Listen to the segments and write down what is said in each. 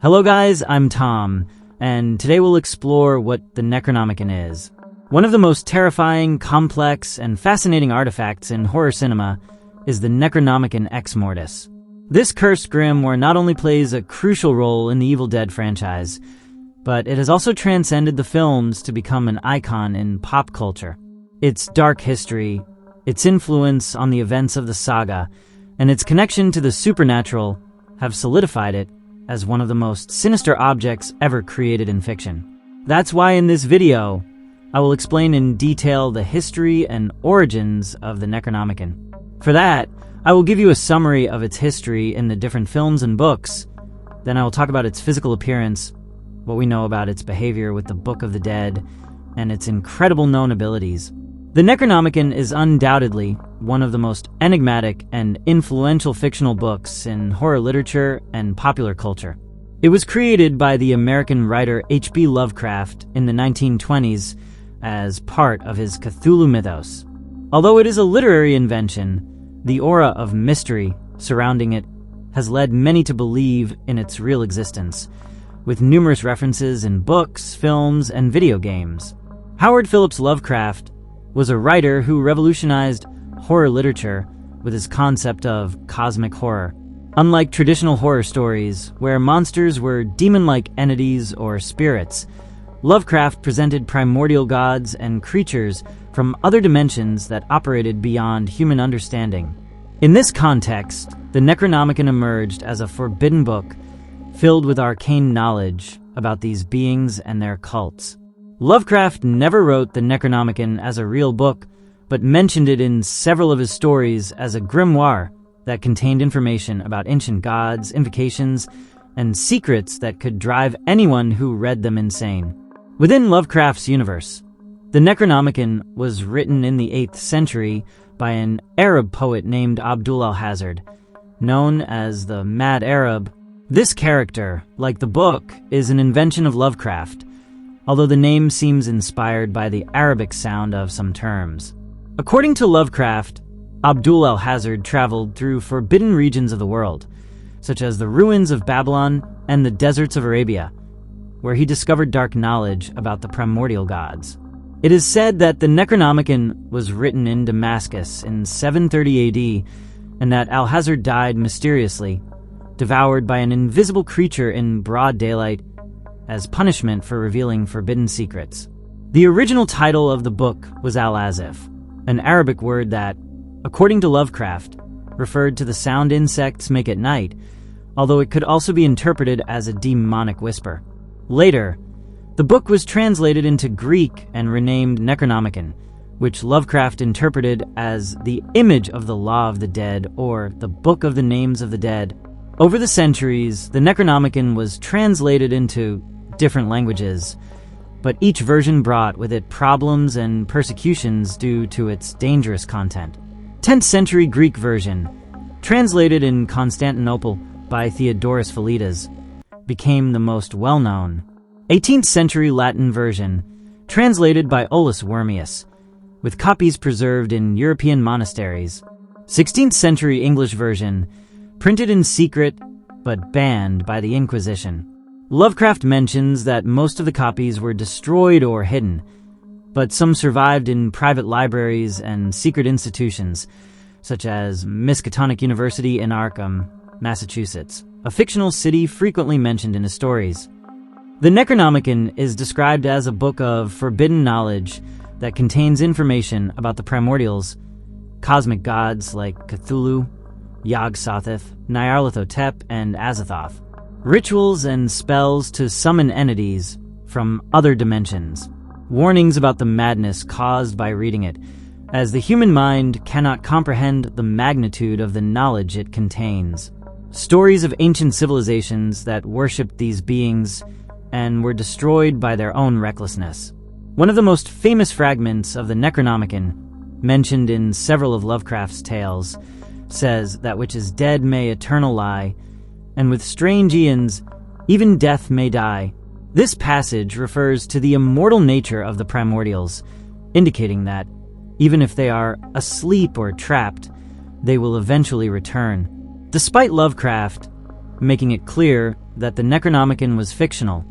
Hello guys, I'm Tom, and today we'll explore what the Necronomicon is. One of the most terrifying, complex, and fascinating artifacts in horror cinema is the Necronomicon Ad Mortis. This cursed grimoire not only plays a crucial role in the Evil Dead franchise, but it has also transcended the films to become an icon in pop culture. Its dark history, its influence on the events of the saga, and its connection to the supernatural have solidified it as one of the most sinister objects ever created in fiction. That's why in this video, I will explain in detail the history and origins of the Necronomicon. For that, I will give you a summary of its history in the different films and books. Then I will talk about its physical appearance, what we know about its behavior with the Book of the Dead, and its incredible known abilities. The Necronomicon is undoubtedly one of the most enigmatic and influential fictional books in horror literature and popular culture. It was created by the American writer H.P. Lovecraft in the 1920s as part of his Cthulhu mythos. Although it is a literary invention, the aura of mystery surrounding it has led many to believe in its real existence, with numerous references in books, films, and video games. Howard Phillips Lovecraft was a writer who revolutionized horror literature with his concept of cosmic horror. Unlike traditional horror stories, where monsters were demon-like entities or spirits, Lovecraft presented primordial gods and creatures from other dimensions that operated beyond human understanding. In this context, the Necronomicon emerged as a forbidden book filled with arcane knowledge about these beings and their cults. Lovecraft never wrote the Necronomicon as a real book, but mentioned it in several of his stories as a grimoire that contained information about ancient gods, invocations, and secrets that could drive anyone who read them insane. Within Lovecraft's universe, the Necronomicon was written in the 8th century by an Arab poet named Abdul Alhazred, known as the Mad Arab. This character, like the book, is an invention of Lovecraft, although the name seems inspired by the Arabic sound of some terms. According to Lovecraft, Abdul Alhazred traveled through forbidden regions of the world, such as the ruins of Babylon and the deserts of Arabia, where he discovered dark knowledge about the primordial gods. It is said that the Necronomicon was written in Damascus in 730 AD, and that Alhazred died mysteriously, devoured by an invisible creature in broad daylight, as punishment for revealing forbidden secrets. The original title of the book was Al-Azif, an Arabic word that, according to Lovecraft, referred to the sound insects make at night, although it could also be interpreted as a demonic whisper. Later, the book was translated into Greek and renamed Necronomicon, which Lovecraft interpreted as the image of the Law of the Dead, or the Book of the Names of the Dead. Over the centuries, the Necronomicon was translated into different languages, but each version brought with it problems and persecutions due to its dangerous content. 10th century Greek version, translated in Constantinople by Theodorus Velitas, became the most well-known. 18th century Latin version, translated by Olaus Wormius, with copies preserved in European monasteries. 16th century English version, printed in secret but banned by the Inquisition. Lovecraft mentions that most of the copies were destroyed or hidden, but some survived in private libraries and secret institutions, such as Miskatonic University in Arkham, Massachusetts, a fictional city frequently mentioned in his stories. The Necronomicon is described as a book of forbidden knowledge that contains information about the primordials, cosmic gods like Cthulhu, Yog-Sothoth, Nyarlathotep, and Azathoth, rituals and spells to summon entities from other dimensions, warnings about the madness caused by reading it, as the human mind cannot comprehend the magnitude of the knowledge it contains. Stories of ancient civilizations that worshipped these beings and were destroyed by their own recklessness. One of the most famous fragments of the Necronomicon, mentioned in several of Lovecraft's tales, says that which is dead may eternal lie, and with strange aeons, even death may die. This passage refers to the immortal nature of the primordials, indicating that, even if they are asleep or trapped, they will eventually return. Despite Lovecraft, making it clear that the Necronomicon was fictional.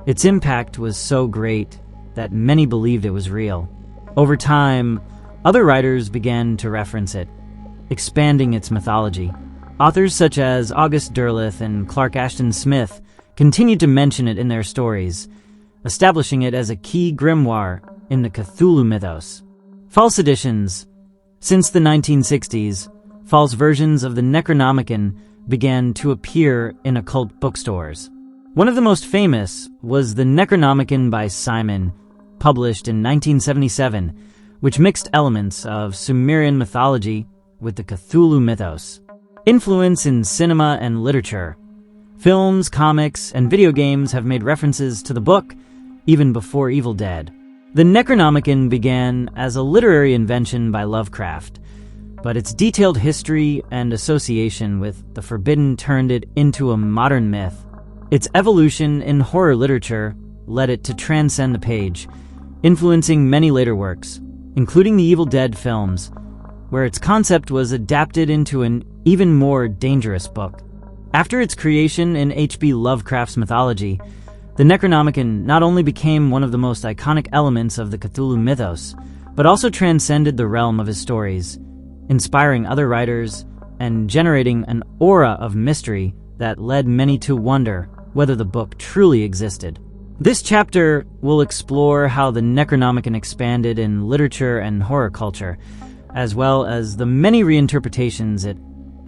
Its impact was so great that many believed it was real. Over time, other writers began to reference it, expanding its mythology. Authors such as August Derleth and Clark Ashton Smith continued to mention it in their stories, establishing it as a key grimoire in the Cthulhu mythos. False editions. Since the 1960s, false versions of the Necronomicon began to appear in occult bookstores. One of the most famous was the Necronomicon by Simon, published in 1977, which mixed elements of Sumerian mythology with the Cthulhu mythos. Influence in cinema and literature. Films, comics, and video games have made references to the book even before Evil Dead. The Necronomicon began as a literary invention by Lovecraft, but its detailed history and association with the forbidden turned it into a modern myth. Its evolution in horror literature led it to transcend the page, influencing many later works, including the Evil Dead films, where its concept was adapted into an even more dangerous book. After its creation in H.P. Lovecraft's mythology, the Necronomicon not only became one of the most iconic elements of the Cthulhu mythos, but also transcended the realm of his stories, inspiring other writers and generating an aura of mystery that led many to wonder whether the book truly existed. This chapter will explore how the Necronomicon expanded in literature and horror culture, as well as the many reinterpretations it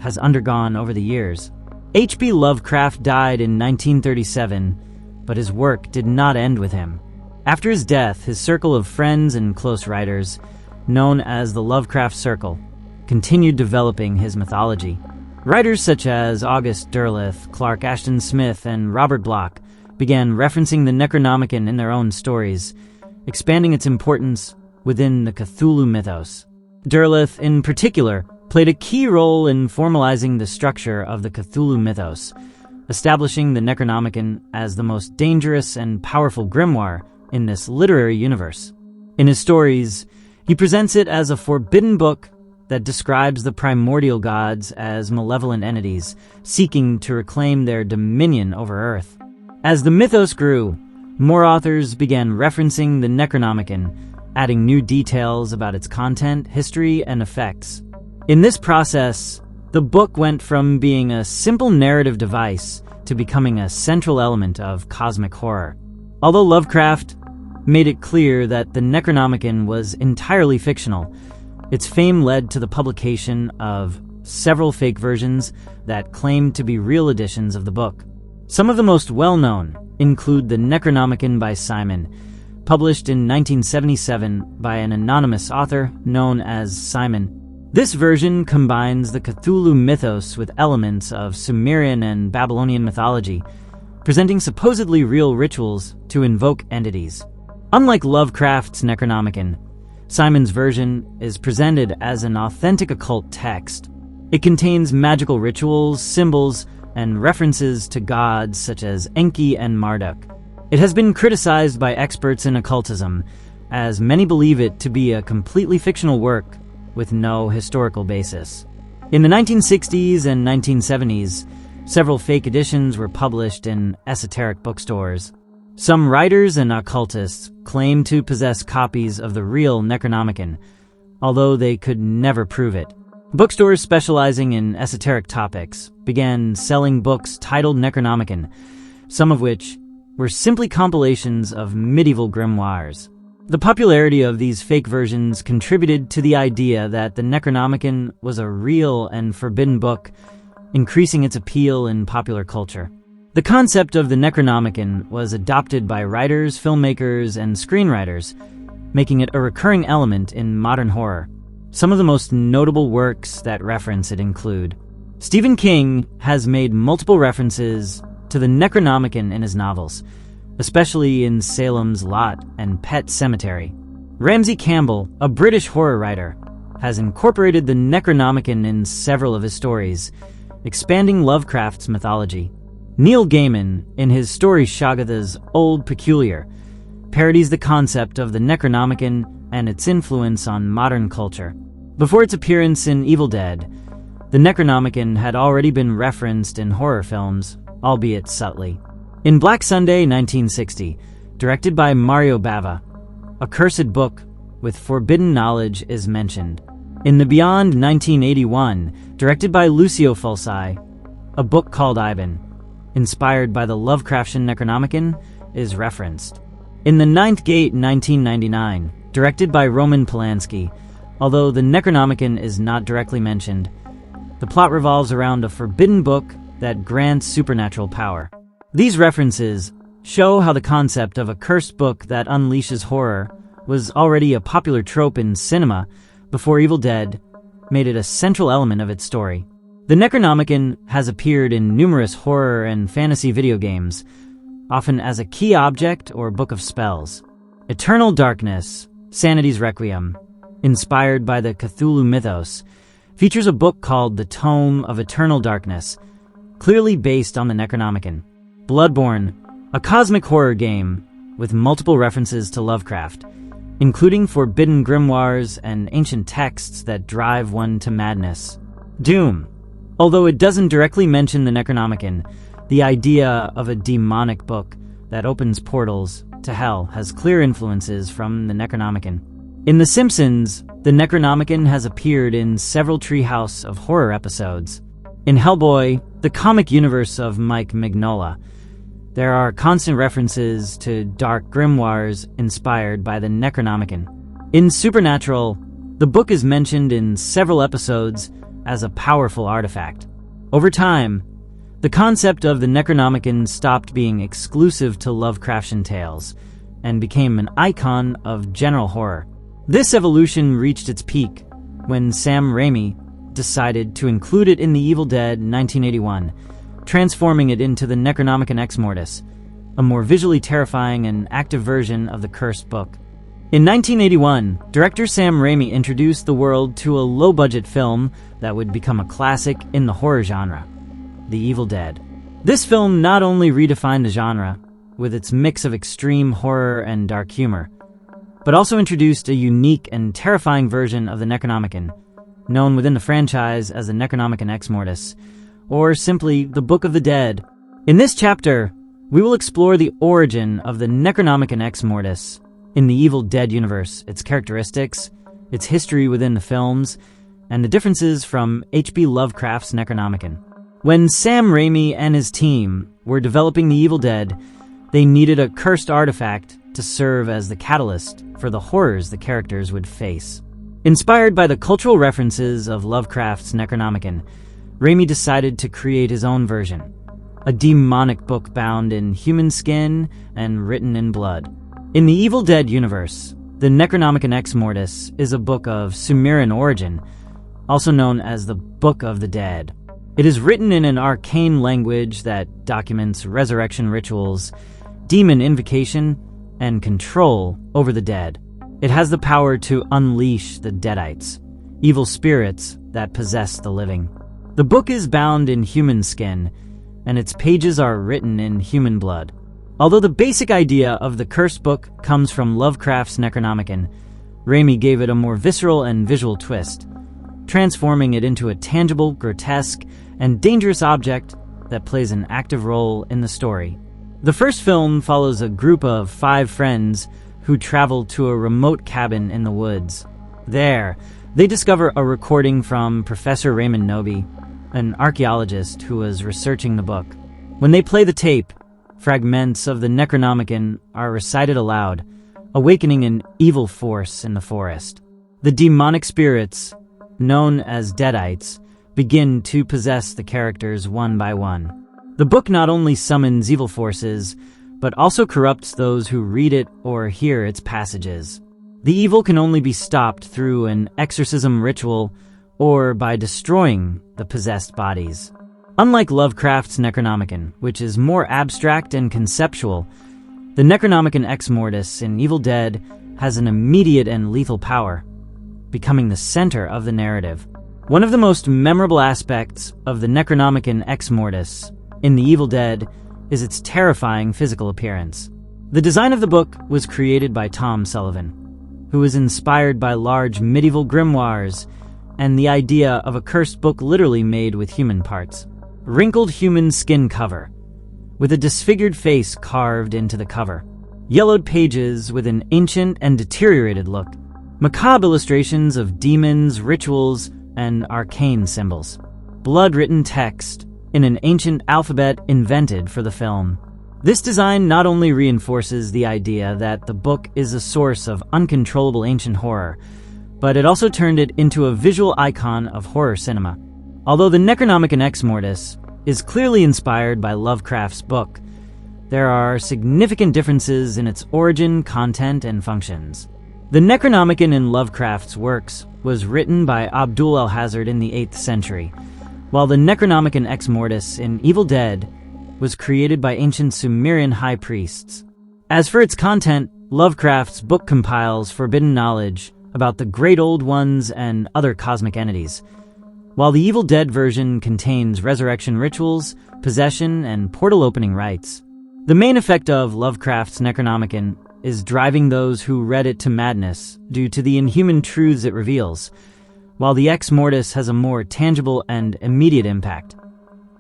has undergone over the years. H.P. Lovecraft died in 1937, but his work did not end with him. After his death, his circle of friends and close writers, known as the Lovecraft Circle, continued developing his mythology. Writers such as August Derleth, Clark Ashton Smith, and Robert Bloch began referencing the Necronomicon in their own stories, expanding its importance within the Cthulhu mythos. Derleth, in particular, played a key role in formalizing the structure of the Cthulhu mythos, establishing the Necronomicon as the most dangerous and powerful grimoire in this literary universe. In his stories, he presents it as a forbidden book that describes the primordial gods as malevolent entities seeking to reclaim their dominion over Earth. As the mythos grew, more authors began referencing the Necronomicon, adding new details about its content, history, and effects. In this process, the book went from being a simple narrative device to becoming a central element of cosmic horror. Although Lovecraft made it clear that the Necronomicon was entirely fictional, its fame led to the publication of several fake versions that claimed to be real editions of the book. Some of the most well-known include the Necronomicon by Simon, published in 1977 by an anonymous author known as Simon. This version combines the Cthulhu mythos with elements of Sumerian and Babylonian mythology, presenting supposedly real rituals to invoke entities. Unlike Lovecraft's Necronomicon, Simon's version is presented as an authentic occult text. It contains magical rituals, symbols, and references to gods such as Enki and Marduk. It has been criticized by experts in occultism, as many believe it to be a completely fictional work with no historical basis. In the 1960s and 1970s, several fake editions were published in esoteric bookstores. Some writers and occultists claim to possess copies of the real Necronomicon, although they could never prove it. Bookstores specializing in esoteric topics began selling books titled Necronomicon, some of which were simply compilations of medieval grimoires. The popularity of these fake versions contributed to the idea that the Necronomicon was a real and forbidden book, increasing its appeal in popular culture. The concept of the Necronomicon was adopted by writers, filmmakers, and screenwriters, making it a recurring element in modern horror. Some of the most notable works that reference it include: Stephen King has made multiple references to the Necronomicon in his novels, especially in Salem's Lot and Pet Sematary. Ramsey Campbell, a British horror writer, has incorporated the Necronomicon in several of his stories, expanding Lovecraft's mythology. Neil Gaiman, in his story Shaghatha's Old Peculiar, parodies the concept of the Necronomicon and its influence on modern culture. Before its appearance in Evil Dead, The Necronomicon had already been referenced in horror films, albeit subtly. In Black Sunday 1960, directed by Mario Bava, a cursed book with forbidden knowledge is mentioned. In The Beyond 1981, directed by Lucio Fulci, a book called Ivan, inspired by the Lovecraftian Necronomicon, is referenced. In The Ninth Gate 1999, directed by Roman Polanski, although the Necronomicon is not directly mentioned, the plot revolves around a forbidden book that grants supernatural power. These references show how the concept of a cursed book that unleashes horror was already a popular trope in cinema before Evil Dead made it a central element of its story. The Necronomicon has appeared in numerous horror and fantasy video games, often as a key object or book of spells. Eternal Darkness, Sanity's Requiem, inspired by the Cthulhu mythos, features a book called the Tome of Eternal Darkness, clearly based on the Necronomicon. Bloodborne, a cosmic horror game with multiple references to Lovecraft, including forbidden grimoires and ancient texts that drive one to madness. Doom, although it doesn't directly mention the Necronomicon, the idea of a demonic book that opens portals to hell has clear influences from the Necronomicon. In The Simpsons, the Necronomicon has appeared in several Treehouse of Horror episodes. In Hellboy, the comic universe of Mike Mignola, there are constant references to dark grimoires inspired by the Necronomicon. In Supernatural, the book is mentioned in several episodes as a powerful artifact. Over time, the concept of the Necronomicon stopped being exclusive to Lovecraftian tales and became an icon of general horror. This evolution reached its peak when Sam Raimi decided to include it in The Evil Dead 1981, transforming it into the Necronomicon Ad Mortis, a more visually terrifying and active version of the cursed book. In 1981, director Sam Raimi introduced the world to a low-budget film that would become a classic in the horror genre, The Evil Dead. This film not only redefined the genre, with its mix of extreme horror and dark humor, but also introduced a unique and terrifying version of the Necronomicon, known within the franchise as the Necronomicon Ad Mortis, or simply the Book of the Dead. In this chapter, we will explore the origin of the Necronomicon Ad Mortis in the Evil Dead universe, its characteristics, its history within the films, and the differences from H.P. Lovecraft's Necronomicon. When Sam Raimi and his team were developing The Evil Dead, they needed a cursed artifact to serve as the catalyst for the horrors the characters would face. Inspired by the cultural references of Lovecraft's Necronomicon, Raimi decided to create his own version, a demonic book bound in human skin and written in blood. In the Evil Dead universe, the Necronomicon Ad Mortis is a book of Sumerian origin, also known as the Book of the Dead. It is written in an arcane language that documents resurrection rituals, demon invocation, and control over the dead. It has the power to unleash the Deadites, evil spirits that possess the living. The book is bound in human skin, and its pages are written in human blood. Although the basic idea of the cursed book comes from Lovecraft's Necronomicon, Raimi gave it a more visceral and visual twist, transforming it into a tangible, grotesque, and dangerous object that plays an active role in the story. The first film follows a group of 5 friends who travel to a remote cabin in the woods. There, they discover a recording from Professor Raymond Noby, an archaeologist who was researching the book. When they play the tape, fragments of the Necronomicon are recited aloud, awakening an evil force in the forest. The demonic spirits, known as Deadites, begin to possess the characters one by one. The book not only summons evil forces, but also corrupts those who read it or hear its passages. The evil can only be stopped through an exorcism ritual or by destroying the possessed bodies. Unlike Lovecraft's Necronomicon, which is more abstract and conceptual, the Necronomicon Ad Mortis in Evil Dead has an immediate and lethal power, becoming the center of the narrative. One of the most memorable aspects of the Necronomicon Ad Mortis in The Evil Dead is its terrifying physical appearance. The design of the book was created by Tom Sullivan, who was inspired by large medieval grimoires and the idea of a cursed book literally made with human parts. Wrinkled human skin cover, with a disfigured face carved into the cover. Yellowed pages with an ancient and deteriorated look. Macabre illustrations of demons, rituals, and arcane symbols. Blood-written text in an ancient alphabet invented for the film. This design not only reinforces the idea that the book is a source of uncontrollable ancient horror, but it also turned it into a visual icon of horror cinema. Although the Necronomicon Ad Mortis is clearly inspired by Lovecraft's book, there are significant differences in its origin, content, and functions. The Necronomicon in Lovecraft's works was written by Abdul Alhazred in the 8th century, while the Necronomicon Ad Mortis in Evil Dead was created by ancient Sumerian high priests. As for its content, Lovecraft's book compiles forbidden knowledge about the Great Old Ones and other cosmic entities, while the Evil Dead version contains resurrection rituals, possession, and portal-opening rites. The main effect of Lovecraft's Necronomicon is driving those who read it to madness due to the inhuman truths it reveals, while the Ex Mortis has a more tangible and immediate impact.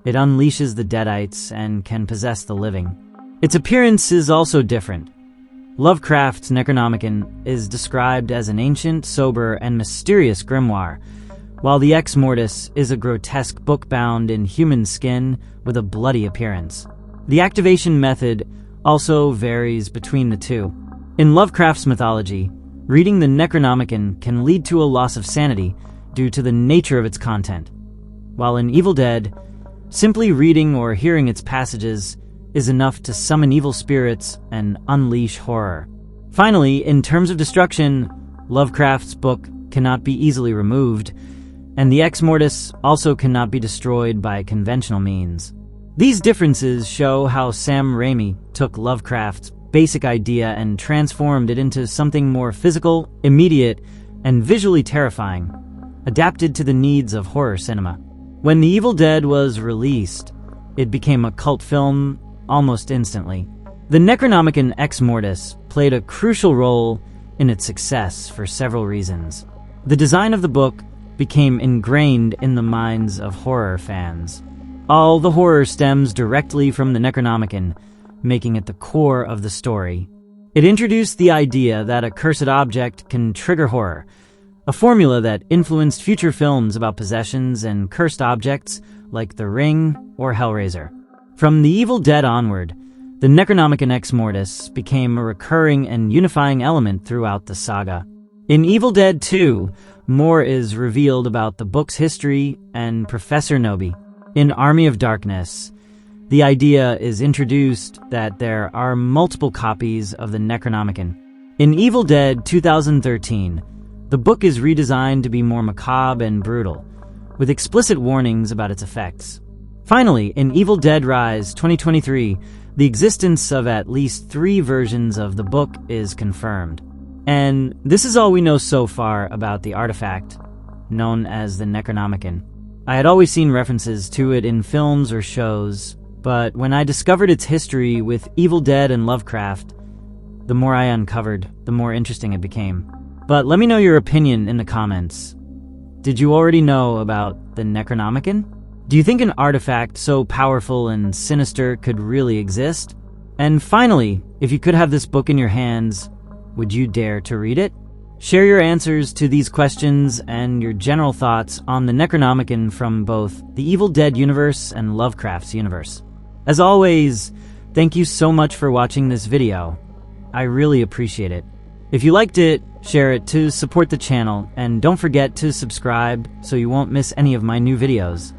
It unleashes the Deadites and can possess the living. Its appearance is also different. Lovecraft's Necronomicon is described as an ancient, sober, and mysterious grimoire, while the Ex Mortis is a grotesque book bound in human skin with a bloody appearance. The activation method also varies between the two. In Lovecraft's mythology, reading the Necronomicon can lead to a loss of sanity due to the nature of its content, while in Evil Dead, simply reading or hearing its passages is enough to summon evil spirits and unleash horror. Finally, in terms of destruction, Lovecraft's book cannot be easily removed, and the Ex Mortis also cannot be destroyed by conventional means. These differences show how Sam Raimi took Lovecraft's basic idea and transformed it into something more physical, immediate, and visually terrifying, adapted to the needs of horror cinema. When The Evil Dead was released, it became a cult film almost instantly. The Necronomicon Ad Mortis played a crucial role in its success for several reasons. The design of the book became ingrained in the minds of horror fans. All the horror stems directly from the Necronomicon, making it the core of the story. It introduced the idea that a cursed object can trigger horror, a formula that influenced future films about possessions and cursed objects like The Ring or Hellraiser. From The Evil Dead onward, the Necronomicon Ad Mortis became a recurring and unifying element throughout the saga. In Evil Dead 2, more is revealed about the book's history and Professor Nobi. In Army of Darkness, the idea is introduced that there are multiple copies of the Necronomicon. In Evil Dead 2013, the book is redesigned to be more macabre and brutal, with explicit warnings about its effects. Finally, in Evil Dead Rise 2023, the existence of at least 3 versions of the book is confirmed. And this is all we know so far about the artifact, known as the Necronomicon. I had always seen references to it in films or shows, but when I discovered its history with Evil Dead and Lovecraft, the more I uncovered, the more interesting it became. But let me know your opinion in the comments. Did you already know about the Necronomicon? Do you think an artifact so powerful and sinister could really exist? And finally, if you could have this book in your hands, would you dare to read it? Share your answers to these questions and your general thoughts on the Necronomicon from both the Evil Dead universe and Lovecraft's universe. As always, thank you so much for watching this video. I really appreciate it. If you liked it, share it to support the channel, and don't forget to subscribe so you won't miss any of my new videos.